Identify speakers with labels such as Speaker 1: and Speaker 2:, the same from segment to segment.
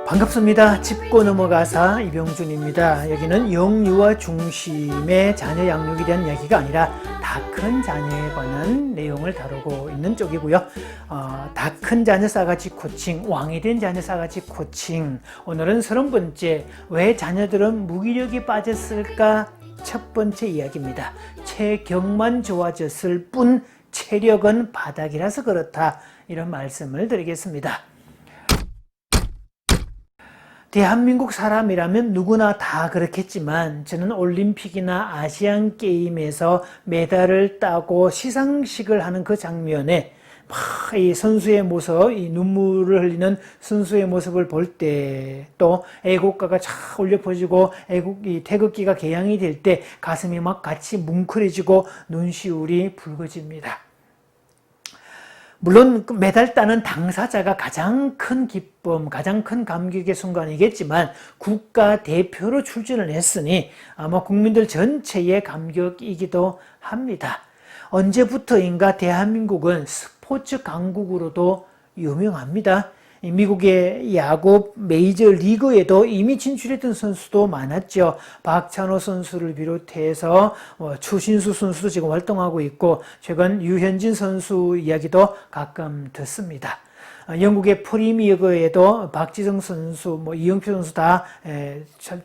Speaker 1: 반갑습니다. 짚고 넘어가사 이병준입니다. 여기는 영유아 중심의 자녀 양육에 대한 이야기가 아니라 다 큰 자녀에 관한 내용을 다루고 있는 쪽이고요. 다 큰 자녀 싸가지 코칭, 왕이 된 자녀 싸가지 코칭. 오늘은 30번째, 왜 자녀들은 무기력이 빠졌을까? 첫 번째 이야기입니다. 체격만 좋아졌을 뿐 체력은 바닥이라서 그렇다. 이런 말씀을 드리겠습니다. 대한민국 사람이라면 누구나 다 그렇겠지만 저는 올림픽이나 아시안 게임에서 메달을 따고 시상식을 하는 그 장면에 막 이 선수의 모습, 이 눈물을 흘리는 선수의 모습을 볼 때, 또 애국가가 쫙 울려 퍼지고 이 태극기가 개양이 될 때 가슴이 막 같이 뭉클해지고 눈시울이 붉어집니다. 물론 메달 따는 당사자가 가장 큰 기쁨, 가장 큰 감격의 순간이겠지만 국가대표로 출전을 했으니 아마 국민들 전체의 감격이기도 합니다. 언제부터인가 대한민국은 스포츠 강국으로도 유명합니다. 미국의 야구 메이저리그에도 이미 진출했던 선수도 많았죠. 박찬호 선수를 비롯해서 추신수 선수도 지금 활동하고 있고, 최근 유현진 선수 이야기도 가끔 듣습니다. 영국의 프리미어리그에도 박지성 선수, 이영표 선수 다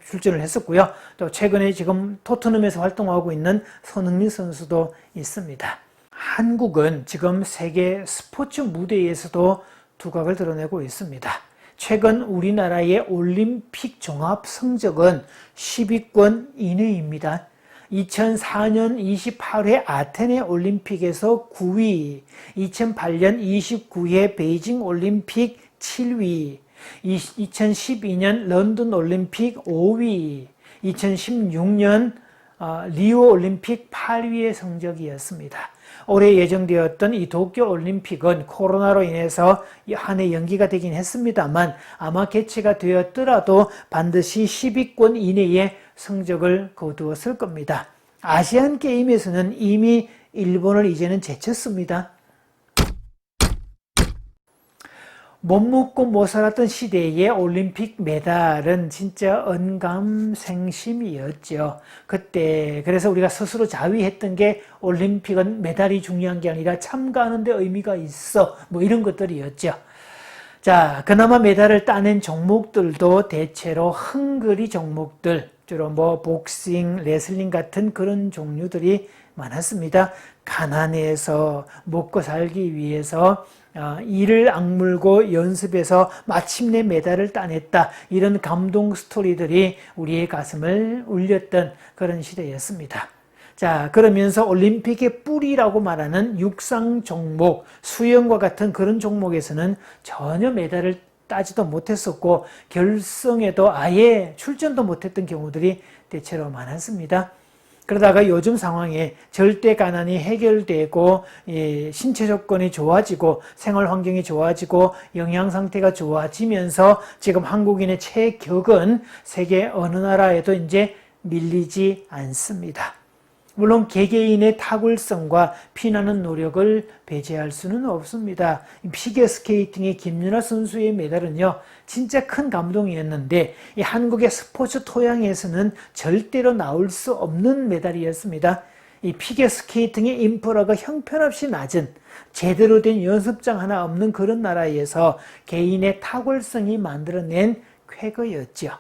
Speaker 1: 출전을 했었고요. 또 최근에 지금 토트넘에서 활동하고 있는 손흥민 선수도 있습니다. 한국은 지금 세계 스포츠 무대에서도 두각을 드러내고 있습니다. 최근 우리나라의 올림픽 종합 성적은 10위권 이내입니다. 2004년 28회 아테네 올림픽에서 9위, 2008년 29회 베이징 올림픽 7위, 2012년 런던 올림픽 5위, 2016년 리오 올림픽 8위의 성적이었습니다. 올해 예정되었던 이 도쿄 올림픽은 코로나로 인해서 한 해 연기가 되긴 했습니다만 아마 개최가 되었더라도 반드시 10위권 이내의 성적을 거두었을 겁니다. 아시안 게임에서는 이미 일본을 이제는 제쳤습니다. 못 먹고 못 살았던 시대의 올림픽 메달은 진짜 언감생심이었죠. 그때 그래서 우리가 스스로 자위했던 게 올림픽은 메달이 중요한 게 아니라 참가하는 데 의미가 있어, 이런 것들이었죠. 자, 그나마 메달을 따낸 종목들도 대체로 헝그리 종목들, 주로 복싱, 레슬링 같은 그런 종류들이 많았습니다. 가난해서 먹고 살기 위해서 이를 악물고 연습해서 마침내 메달을 따냈다. 이런 감동 스토리들이 우리의 가슴을 울렸던 그런 시대였습니다. 자, 그러면서 올림픽의 뿌리라고 말하는 육상 종목, 수영과 같은 그런 종목에서는 전혀 메달을 따지도 못했었고 결승에도 아예 출전도 못했던 경우들이 대체로 많았습니다. 그러다가 요즘 상황에 절대 가난이 해결되고 신체 조건이 좋아지고 생활 환경이 좋아지고 영양 상태가 좋아지면서 지금 한국인의 체격은 세계 어느 나라에도 이제 밀리지 않습니다. 물론 개개인의 탁월성과 피나는 노력을 배제할 수는 없습니다. 피겨스케이팅의 김연아 선수의 메달은요, 진짜 큰 감동이었는데 이 한국의 스포츠 토양에서는 절대로 나올 수 없는 메달이었습니다. 이 피겨스케이팅의 인프라가 형편없이 낮은, 제대로 된 연습장 하나 없는 그런 나라에서 개인의 탁월성이 만들어낸 쾌거였죠.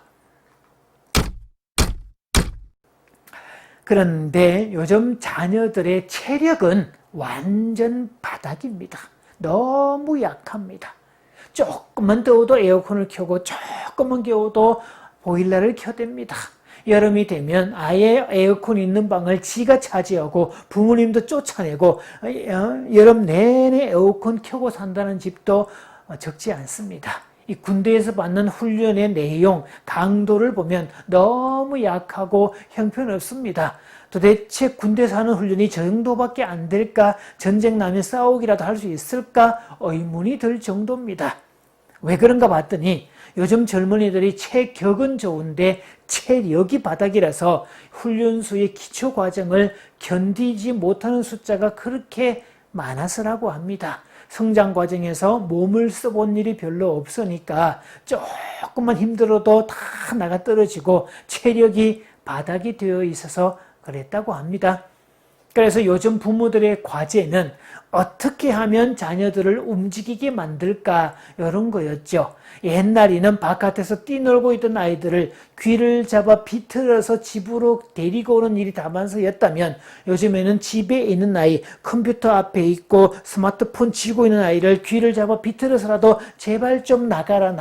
Speaker 1: 그런데 요즘 자녀들의 체력은 완전 바닥입니다. 너무 약합니다. 조금만 더워도 에어컨을 켜고 조금만 겨워도 보일러를 켜댑니다. 여름이 되면 아예 에어컨 있는 방을 지가 차지하고 부모님도 쫓아내고 여름 내내 에어컨 켜고 산다는 집도 적지 않습니다. 이 군대에서 받는 훈련의 내용, 강도를 보면 너무 약하고 형편없습니다. 도대체 군대에서 하는 훈련이 저 정도밖에 안 될까? 전쟁 나면 싸우기라도 할 수 있을까? 의문이 들 정도입니다. 왜 그런가 봤더니 요즘 젊은이들이 체격은 좋은데 체력이 바닥이라서 훈련소의 기초 과정을 견디지 못하는 숫자가 그렇게 많아서라고 합니다. 성장 과정에서 몸을 써본 일이 별로 없으니까 조금만 힘들어도 다 나가 떨어지고 체력이 바닥이 되어 있어서 그랬다고 합니다. 그래서 요즘 부모들의 과제는 어떻게 하면 자녀들을 움직이게 만들까 이런 거였죠. 옛날에는 바깥에서 뛰놀고 있던 아이들을 귀를 잡아 비틀어서 집으로 데리고 오는 일이 다반사였다면 요즘에는 집에 있는 아이, 컴퓨터 앞에 있고 스마트폰 쥐고 있는 아이를 귀를 잡아 비틀어서라도 제발 좀 나가라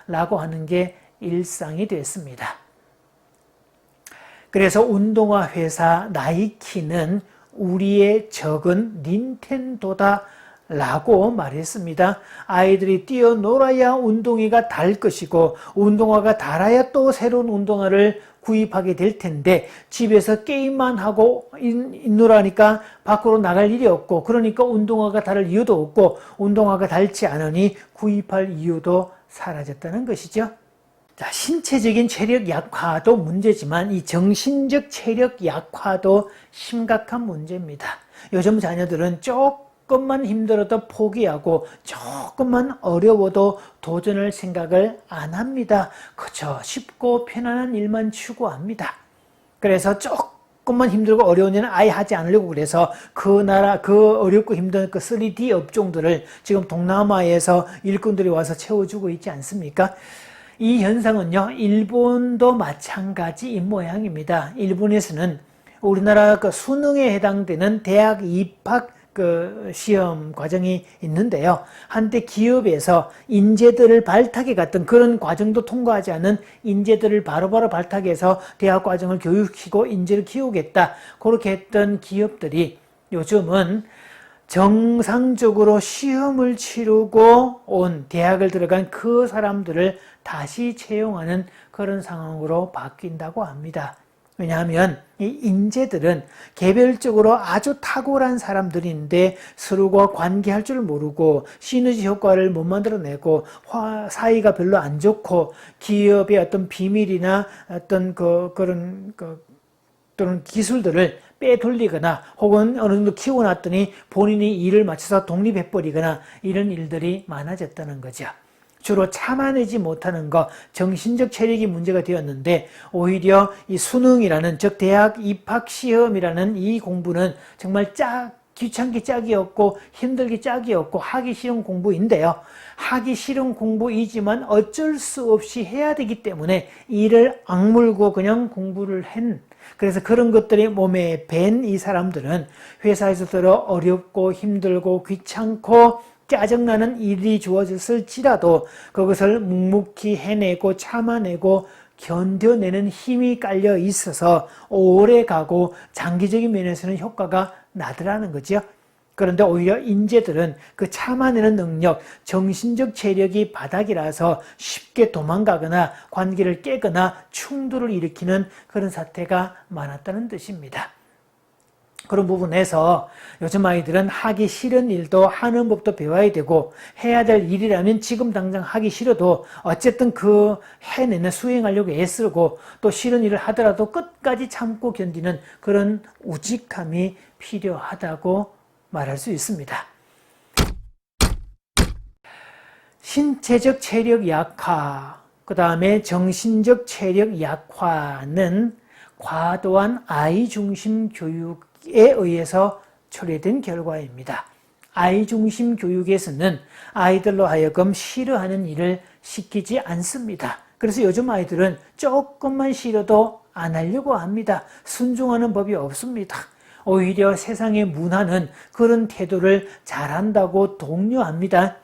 Speaker 1: 라고 하는 게 일상이 됐습니다. 그래서 운동화 회사 나이키는 우리의 적은 닌텐도다 라고 말했습니다. 아이들이 뛰어놀아야 운동화가 달 것이고 운동화가 달아야 또 새로운 운동화를 구입하게 될 텐데 집에서 게임만 하고 있노라니까 밖으로 나갈 일이 없고 그러니까 운동화가 달 이유도 없고 운동화가 닳지 않으니 구입할 이유도 사라졌다는 것이죠. 자, 신체적인 체력 약화도 문제지만 이 정신적 체력 약화도 심각한 문제입니다. 요즘 자녀들은 조금만 힘들어도 포기하고 조금만 어려워도 도전할 생각을 안 합니다. 그저 쉽고 편안한 일만 추구합니다. 그래서 조금만 힘들고 어려운 일은 아예 하지 않으려고 그래서 그 어렵고 힘든 그 3D 업종들을 지금 동남아에서 일꾼들이 와서 채워주고 있지 않습니까? 이 현상은요, 일본도 마찬가지인 모양입니다. 일본에서는 우리나라 그 수능에 해당되는 대학 입학 그 시험 과정이 있는데요. 한때 기업에서 인재들을 발탁해 갔던 그런 과정도 통과하지 않은 인재들을 바로바로 발탁해서 대학 과정을 교육시키고 인재를 키우겠다. 그렇게 했던 기업들이 요즘은 정상적으로 시험을 치르고 온 대학을 들어간 그 사람들을 다시 채용하는 그런 상황으로 바뀐다고 합니다. 왜냐하면 이 인재들은 개별적으로 아주 탁월한 사람들인데 서로가 관계할 줄 모르고 시너지 효과를 못 만들어내고 사이가 별로 안 좋고 기업의 어떤 비밀이나 어떤 또는 기술들을 빼돌리거나 혹은 어느 정도 키워놨더니 본인이 일을 마쳐서 독립해버리거나 이런 일들이 많아졌다는 거죠. 주로 참아내지 못하는 것, 정신적 체력이 문제가 되었는데 오히려 이 수능이라는 즉 대학 입학 시험이라는 이 공부는 정말 귀찮게 짝이 없고 힘들게 짝이 없고 하기 싫은 공부인데요. 하기 싫은 공부이지만 어쩔 수 없이 해야 되기 때문에 이를 악물고 그냥 공부를 그래서 그런 것들이 몸에 밴 이 사람들은 회사에서 들어 어렵고 힘들고 귀찮고 짜증나는 일이 주어졌을지라도 그것을 묵묵히 해내고 참아내고 견뎌내는 힘이 깔려 있어서 오래 가고 장기적인 면에서는 효과가 나더라는 거죠. 그런데 오히려 인재들은 그 참아내는 능력, 정신적 체력이 바닥이라서 쉽게 도망가거나 관계를 깨거나 충돌을 일으키는 그런 사태가 많았다는 뜻입니다. 그런 부분에서 요즘 아이들은 하기 싫은 일도 하는 법도 배워야 되고 해야 될 일이라면 지금 당장 하기 싫어도 어쨌든 그 해내는 수행하려고 애쓰고 또 싫은 일을 하더라도 끝까지 참고 견디는 그런 우직함이 필요하다고 말할 수 있습니다. 신체적 체력 약화, 그 다음에 정신적 체력 약화는 과도한 아이 중심 교육에 의해서 초래된 결과입니다. 아이 중심 교육에서는 아이들로 하여금 싫어하는 일을 시키지 않습니다. 그래서 요즘 아이들은 조금만 싫어도 안 하려고 합니다. 순종하는 법이 없습니다. 오히려 세상의 문화는 그런 태도를 잘한다고 독려합니다.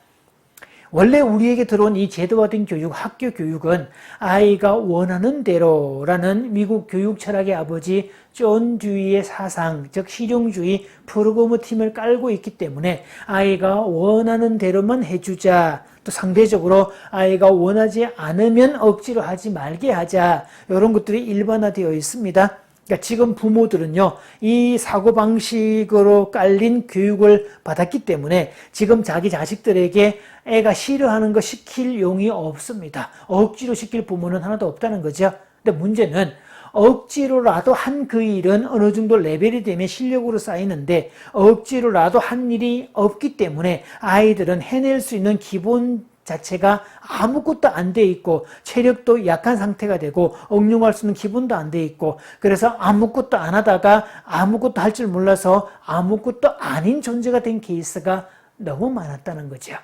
Speaker 1: 원래 우리에게 들어온 이 제도화된 교육, 학교 교육은 아이가 원하는 대로라는 미국 교육 철학의 아버지 존 듀이의 사상, 즉 실용주의 프로그래머팀을 깔고 있기 때문에 아이가 원하는 대로만 해주자, 또 상대적으로 아이가 원하지 않으면 억지로 하지 말게 하자, 이런 것들이 일반화되어 있습니다. 그러니까 지금 부모들은요, 이 사고방식으로 깔린 교육을 받았기 때문에 지금 자기 자식들에게 애가 싫어하는 거 시킬 용이 없습니다. 억지로 시킬 부모는 하나도 없다는 거죠. 근데 문제는 억지로라도 한 그 일은 어느 정도 레벨이 되면 실력으로 쌓이는데 억지로라도 한 일이 없기 때문에 아이들은 해낼 수 있는 기본 자체가 아무것도 안 돼 있고 체력도 약한 상태가 되고 응용할 수 있는 기본도 안 돼 있고 그래서 아무것도 안 하다가 아무것도 할 줄 몰라서 아무것도 아닌 존재가 된 케이스가 너무 많았다는 거죠.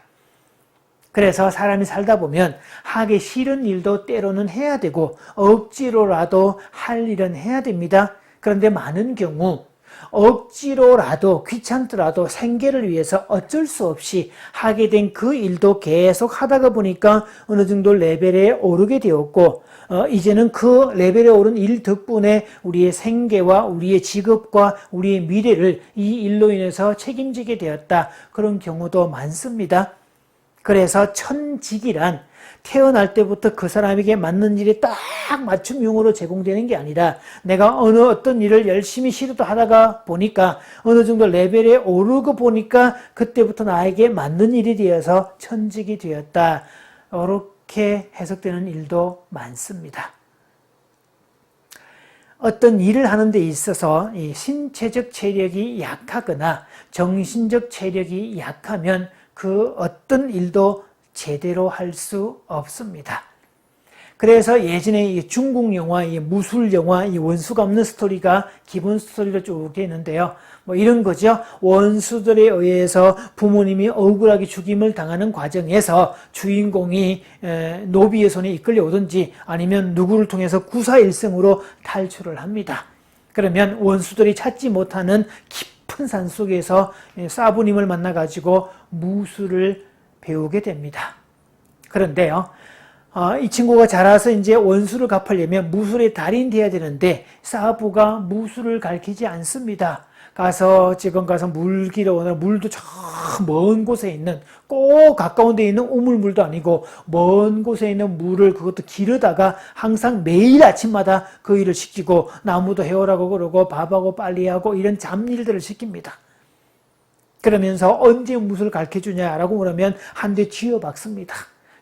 Speaker 1: 그래서 사람이 살다 보면 하기 싫은 일도 때로는 해야 되고 억지로라도 할 일은 해야 됩니다. 그런데 많은 경우 억지로라도 귀찮더라도 생계를 위해서 어쩔 수 없이 하게 된 그 일도 계속 하다가 보니까 어느 정도 레벨에 오르게 되었고 이제는 그 레벨에 오른 일 덕분에 우리의 생계와 우리의 직업과 우리의 미래를 이 일로 인해서 책임지게 되었다. 그런 경우도 많습니다. 그래서 천직이란 태어날 때부터 그 사람에게 맞는 일이 딱 맞춤형으로 제공되는 게 아니라 내가 어떤 일을 열심히 시도도 하다가 보니까 어느 정도 레벨에 오르고 보니까 그때부터 나에게 맞는 일이 되어서 천직이 되었다. 이렇게 해석되는 일도 많습니다. 어떤 일을 하는 데 있어서 이 신체적 체력이 약하거나 정신적 체력이 약하면 그 어떤 일도 제대로 할 수 없습니다. 그래서 예전에 중국 영화, 무술 영화, 원수가 없는 스토리가 기본 스토리로 쭉 되는데요. 뭐 이런 거죠. 원수들에 의해서 부모님이 억울하게 죽임을 당하는 과정에서 주인공이 노비의 손에 이끌려 오든지 아니면 누구를 통해서 구사일생으로 탈출을 합니다. 그러면 원수들이 찾지 못하는 깊은 산 속에서 사부님을 만나가지고 무술을 배우게 됩니다. 그런데요, 이 친구가 자라서 이제 원수를 갚으려면 무술의 달인이 돼야 되는데 사부가 무술을 가르치지 않습니다. 지금 가서 물 길어 오늘 물도 저 먼 곳에 있는 꼭 가까운 데 있는 우물물도 아니고 먼 곳에 있는 물을 그것도 기르다가 항상 매일 아침마다 그 일을 시키고 나무도 헤어라고 그러고 밥하고 빨리하고 이런 잡일들을 시킵니다. 그러면서 언제 무술 가르쳐주냐라고 물으면 한 대 쥐어박습니다.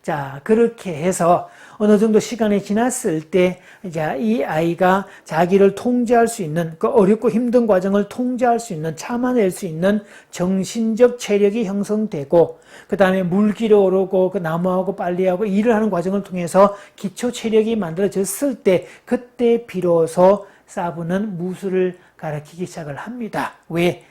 Speaker 1: 자, 그렇게 해서 어느 정도 시간이 지났을 때 이제 이 아이가 자기를 통제할 수 있는 그 어렵고 힘든 과정을 통제할 수 있는 참아낼 수 있는 정신적 체력이 형성되고 그 다음에 물 길어 오르고 그 나무하고 빨리하고 일을 하는 과정을 통해서 기초 체력이 만들어졌을 때 그때 비로소 사부는 무술을 가르치기 시작을 합니다. 왜?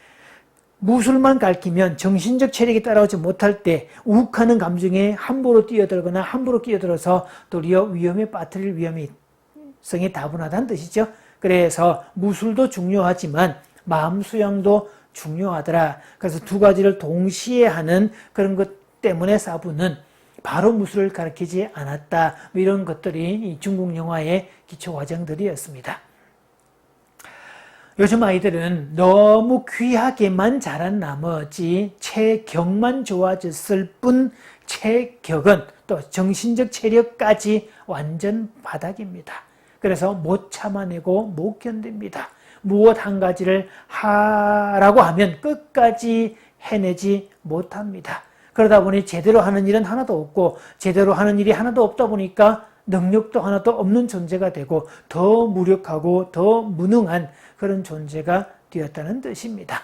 Speaker 1: 무술만 가르치면 정신적 체력이 따라오지 못할 때 욱하는 감정에 함부로 뛰어들거나 함부로 끼어들어서 도리어 위험에 빠뜨릴 위험성이 다분하다는 뜻이죠. 그래서 무술도 중요하지만 마음 수양도 중요하더라. 그래서 두 가지를 동시에 하는 그런 것 때문에 사부는 바로 무술을 가르치지 않았다. 이런 것들이 중국 영화의 기초 과정들이었습니다. 요즘 아이들은 너무 귀하게만 자란 나머지 체격만 좋아졌을 뿐 체격은 또 정신적 체력까지 완전 바닥입니다. 그래서 못 참아내고 못 견딥니다. 무엇 한 가지를 하라고 하면 끝까지 해내지 못합니다. 그러다 보니 제대로 하는 일은 하나도 없고 제대로 하는 일이 하나도 없다 보니까 능력도 하나도 없는 존재가 되고 더 무력하고 더 무능한 그런 존재가 되었다는 뜻입니다.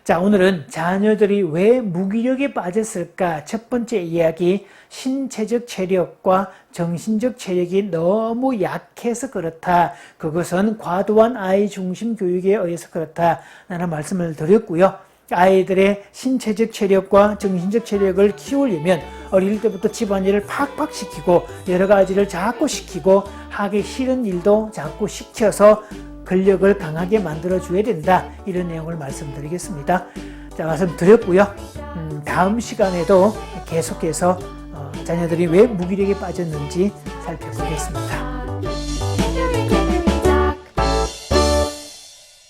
Speaker 1: 자, 오늘은 자녀들이 왜 무기력에 빠졌을까? 첫 번째 이야기, 신체적 체력과 정신적 체력이 너무 약해서 그렇다. 그것은 과도한 아이 중심 교육에 의해서 그렇다라는 말씀을 드렸고요. 아이들의 신체적 체력과 정신적 체력을 키우려면 어릴 때부터 집안일을 팍팍 시키고 여러 가지를 자꾸 시키고 하기 싫은 일도 자꾸 시켜서 근력을 강하게 만들어줘야 된다. 이런 내용을 말씀드리겠습니다. 자, 말씀드렸고요. 다음 시간에도 계속해서 자녀들이 왜 무기력에 빠졌는지 살펴보겠습니다.